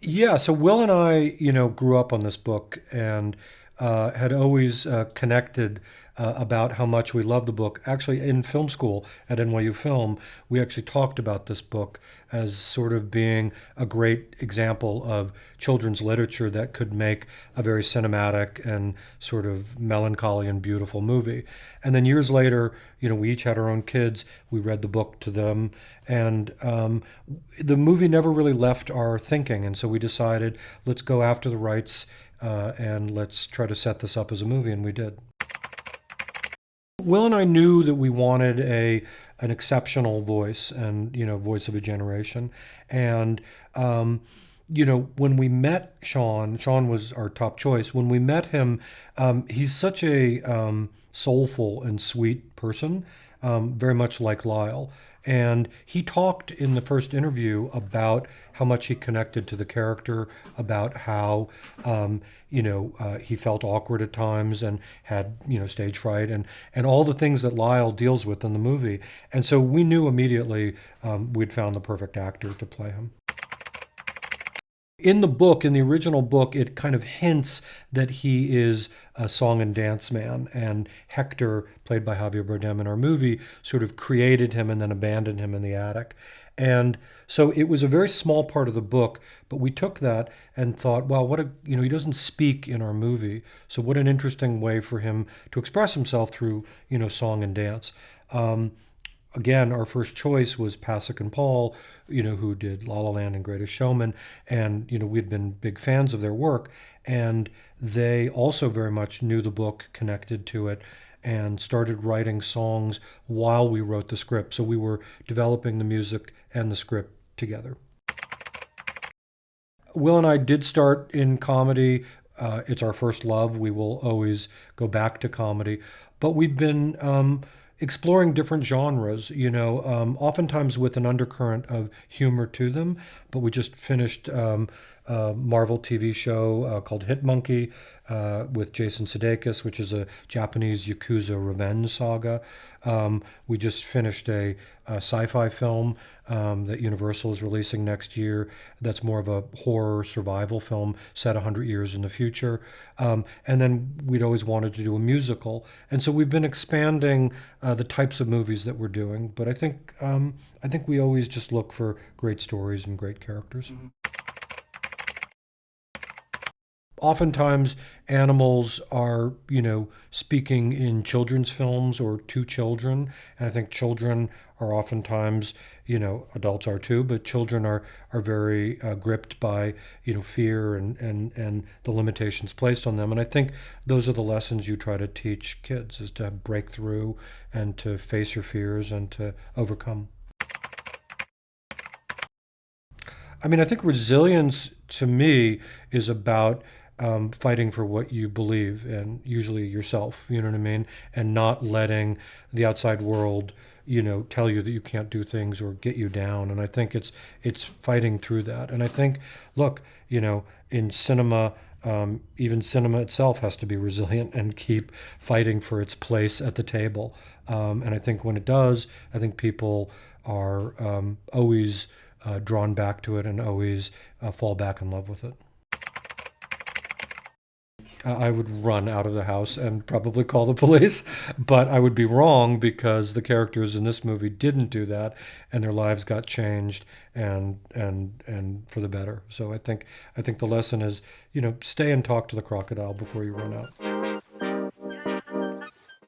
Yeah, so Will and I, grew up on this book and had always connected about how much we love the book. Actually, in film school at NYU Film, we actually talked about this book as sort of being a great example of children's literature that could make a very cinematic and sort of melancholy and beautiful movie. And then years later, we each had our own kids. We read the book to them, and the movie never really left our thinking. And so we decided, let's go after the rights and let's try to set this up as a movie, and we did. Will and I knew that we wanted an exceptional voice and voice of a generation, and when we met Sean was our top choice. When we met him, he's such a soulful and sweet person, very much like Lyle. And he talked in the first interview about how much he connected to the character, about how he felt awkward at times and had stage fright and all the things that Lyle deals with in the movie. And so we knew immediately we'd found the perfect actor to play him. In the book, in the original book, it kind of hints that he is a song and dance man. And Hector, played by Javier Bardem in our movie, sort of created him and then abandoned him in the attic. And so it was a very small part of the book, but we took that and thought, well, he doesn't speak in our movie. So what an interesting way for him to express himself through, song and dance. Again, our first choice was Pasek and Paul, who did La La Land and Greatest Showman, and we'd been big fans of their work, and they also very much knew the book, connected to it, and started writing songs while we wrote the script. So we were developing the music and the script together. Will and I did start in comedy. It's our first love. We will always go back to comedy, but we've been exploring different genres, oftentimes with an undercurrent of humor to them. But we just finished a Marvel TV show called Hit Monkey with Jason Sudeikis, which is a Japanese Yakuza revenge saga. We just finished a sci-fi film that Universal is releasing next year that's more of a horror survival film set 100 years in the future. And then we'd always wanted to do a musical. And so we've been expanding the types of movies that we're doing. But I think we always just look for great stories and great characters. Oftentimes animals are, speaking in children's films or to children. And I think children are oftentimes, adults are too, but children are very gripped by, fear and the limitations placed on them. And I think those are the lessons you try to teach kids, is to break through and to face your fears and to overcome. I think resilience to me is about fighting for what you believe, and usually yourself, you know what I mean? And not letting the outside world, tell you that you can't do things or get you down. And I think it's fighting through that. And I think, look, in cinema, even cinema itself has to be resilient and keep fighting for its place at the table. And I think when it does, I think people are always drawn back to it and always fall back in love with it. I would run out of the house and probably call the police, but I would be wrong, because the characters in this movie didn't do that, and their lives got changed and for the better. So I think the lesson is, stay and talk to the crocodile before you run out.